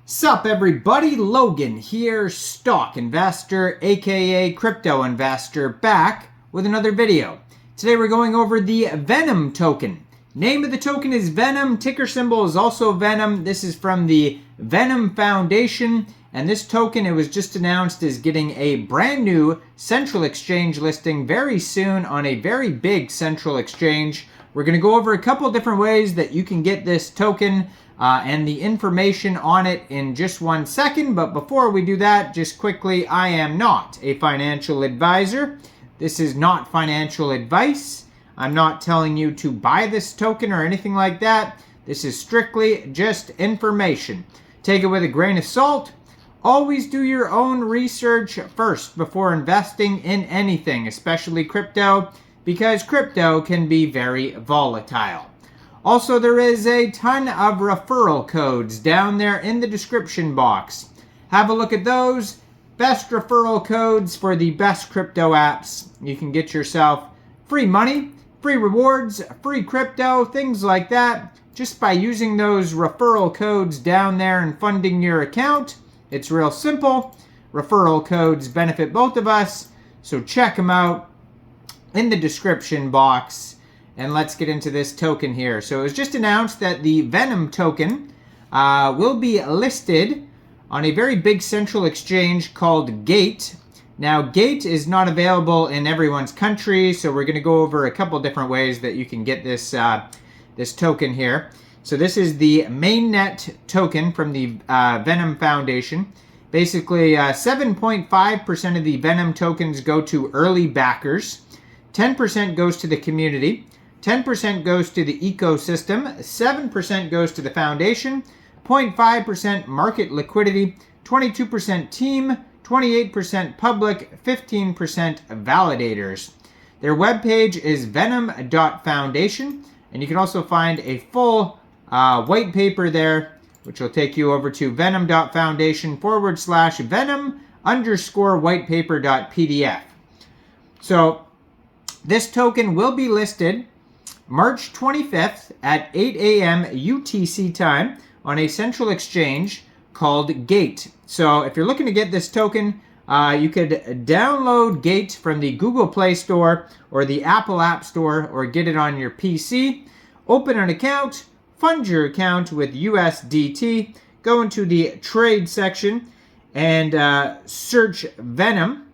Sup everybody, Logan here, stock investor aka crypto investor, back with another video. Today we're going over the Venom token. Name of the token is Venom, ticker symbol is also Venom. This is from the Venom Foundation, and this token, it was just announced, is getting a brand new central exchange listing very soon on a very big central exchange. We're going to go over a couple different ways that you can get this token and the information on it in just 1 second. But before we do that, just quickly, I am not a financial advisor. This is not financial advice. I'm not telling you to buy this token or anything like that. This is strictly just information. Take it with a grain of salt. Always do your own research first before investing in anything, especially crypto, because crypto can be very volatile. Also, there is a ton of referral codes down there in the description box. Have a look at those. Best referral codes for the best crypto apps. You can get yourself free money, free rewards, free crypto, things like that, just by using those referral codes down there and funding your account. It's real simple. Referral codes benefit both of us, so check them out in the description box. And let's get into this token here. So it was just announced that the Venom token will be listed on a very big central exchange called Gate. Now, Gate is not available in everyone's country, so we're going to go over a couple different ways that you can get this this token here. So this is the mainnet token from the Venom Foundation. Basically, 7.5% of the Venom tokens go to early backers, 10% goes to the community, 10% goes to the ecosystem, 7% goes to the foundation, 0.5% market liquidity, 22% team, 28% public, 15% validators. Their webpage is venom.foundation, and you can also find a full white paper there, which will take you over to venom.foundation/venom_whitepaper.pdf. So this token will be listed March 25th at 8 a.m. UTC time on a central exchange called Gate. So if you're looking to get this token, you could download Gate from the Google Play Store or the Apple App Store, or get it on your PC, open an account, fund your account with USDT, go into the trade section and search Venom,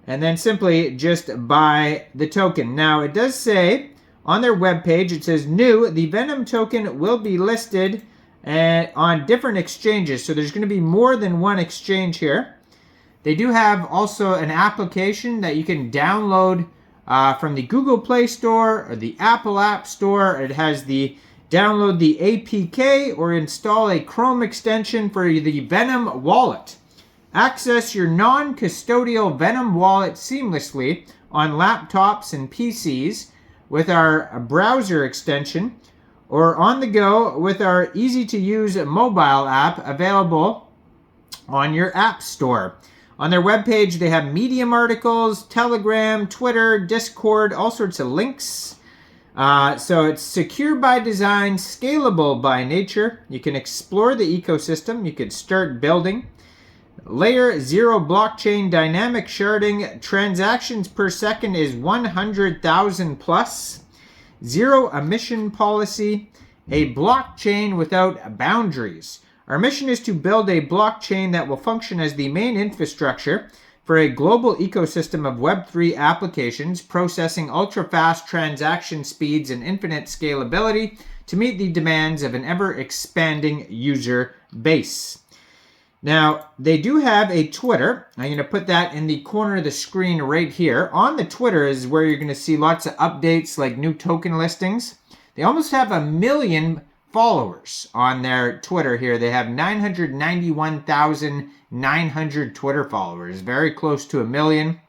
and then simply just buy the token. Now it does say on their webpage, it says new, the Venom token will be listed on different exchanges. So there's going to be more than one exchange here. They do have also an application that you can download from the Google Play Store or the Apple App Store. It has the download the APK or install a Chrome extension for the Venom wallet. Access your non-custodial Venom wallet seamlessly on laptops and PCs with our browser extension, or on the go with our easy-to-use mobile app available on your app store. On their webpage, they have Medium articles, Telegram, Twitter, Discord, all sorts of links. So it's secure by design, scalable by nature. You can explore the ecosystem. You could start building. Layer 0 blockchain dynamic sharding, transactions per second is 100,000 plus. Zero emission policy, a blockchain without boundaries. Our mission is to build a blockchain that will function as the main infrastructure for a global ecosystem of Web3 applications, processing ultra-fast transaction speeds and infinite scalability to meet the demands of an ever-expanding user base. Now, they do have a Twitter. I'm going to put that in the corner of the screen right here. On the Twitter is where you're going to see lots of updates like new token listings. They almost have 1 million followers on their Twitter here. They have 991,900 Twitter followers, very close to 1 million.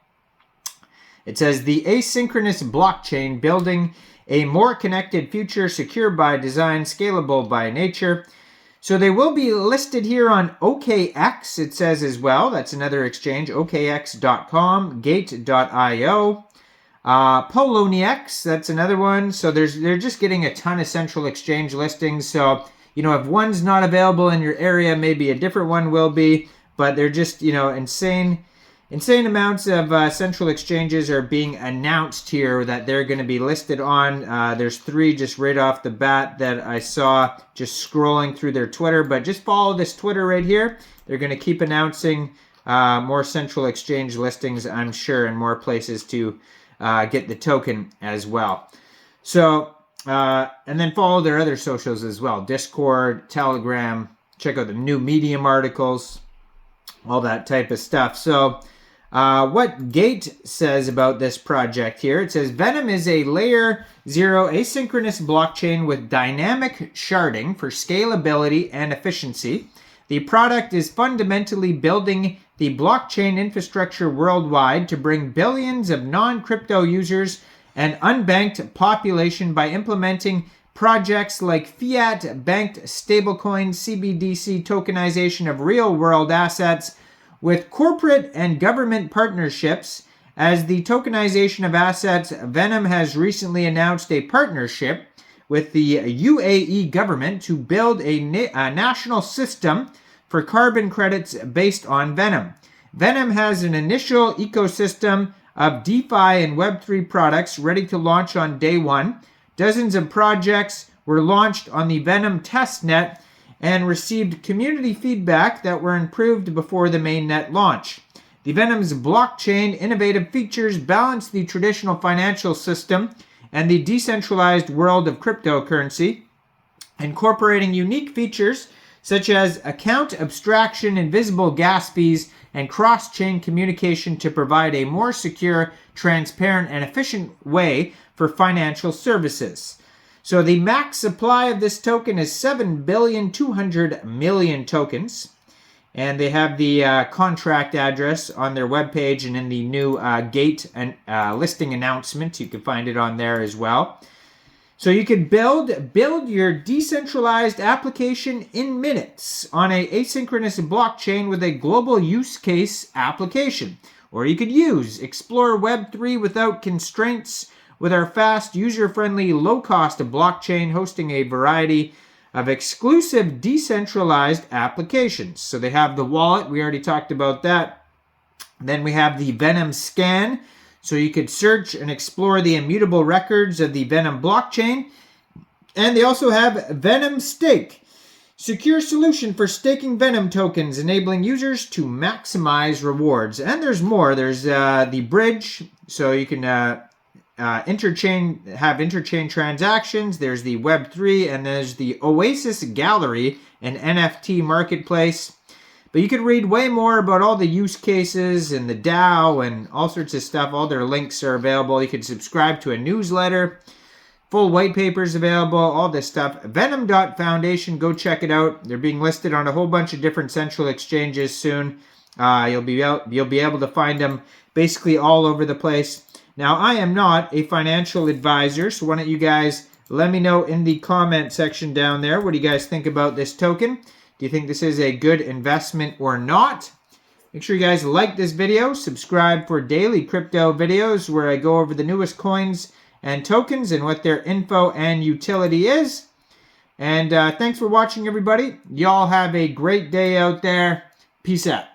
It says the asynchronous blockchain building a more connected future, secure by design, scalable by nature. So they will be listed here on OKX, it says as well. That's another exchange, OKX.com, Gate.io. Poloniex, that's another one. So they're just getting a ton of central exchange listings. So if one's not available in your area, maybe a different one will be. But they're just, insane amounts of central exchanges are being announced here that they're going to be listed on. There's 3 just right off the bat that I saw just scrolling through their Twitter. But just follow this Twitter right here. They're going to keep announcing more central exchange listings, I'm sure, and more places to get the token as well. So, and then follow their other socials as well. Discord, Telegram, check out the new Medium articles, all that type of stuff. So, what Gate says about this project here, it says Venom is a layer 0 asynchronous blockchain with dynamic sharding for scalability and efficiency. The product is fundamentally building the blockchain infrastructure worldwide to bring billions of non-crypto users and unbanked population by implementing projects like fiat-banked stablecoin CBDC tokenization of real-world assets with corporate and government partnerships. As the tokenization of assets, Venom has recently announced a partnership with the UAE government to build a national system for carbon credits based on Venom. Venom has an initial ecosystem of DeFi and Web3 products ready to launch on day 1. Dozens of projects were launched on the Venom testnet and received community feedback that were improved before the mainnet launch. The Venom's blockchain innovative features balance the traditional financial system and the decentralized world of cryptocurrency, incorporating unique features such as account abstraction, invisible gas fees, and cross-chain communication to provide a more secure, transparent, and efficient way for financial services. So the max supply of this token is 7,200,000,000 tokens. And they have the contract address on their webpage and in the new Gate and listing announcement. You can find it on there as well. So you could build your decentralized application in minutes on a asynchronous blockchain with a global use case application. Or you could explore Web3 without constraints with our fast, user-friendly, low-cost blockchain hosting a variety of exclusive decentralized applications. So they have the wallet. We already talked about that. Then we have the Venom scan. So you could search and explore the immutable records of the Venom blockchain. And they also have Venom Stake, secure solution for staking Venom tokens, enabling users to maximize rewards. And there's more. There's the bridge, so you can have interchain transactions. There's the Web3, and there's the Oasis Gallery, an NFT marketplace. But you can read way more about all the use cases and the DAO and all sorts of stuff. All their links are available. You can subscribe to a newsletter. Full white papers available, all this stuff. Venom.Foundation, go check it out. They're being listed on a whole bunch of different central exchanges soon. You'll be able to find them basically all over the place. Now, I am not a financial advisor, so why don't you guys let me know in the comment section down there. What do you guys think about this token? Do you think this is a good investment or not? Make sure you guys like this video, subscribe for daily crypto videos where I go over the newest coins and tokens and what their info and utility is. And thanks for watching, everybody. Y'all have a great day out there. Peace out.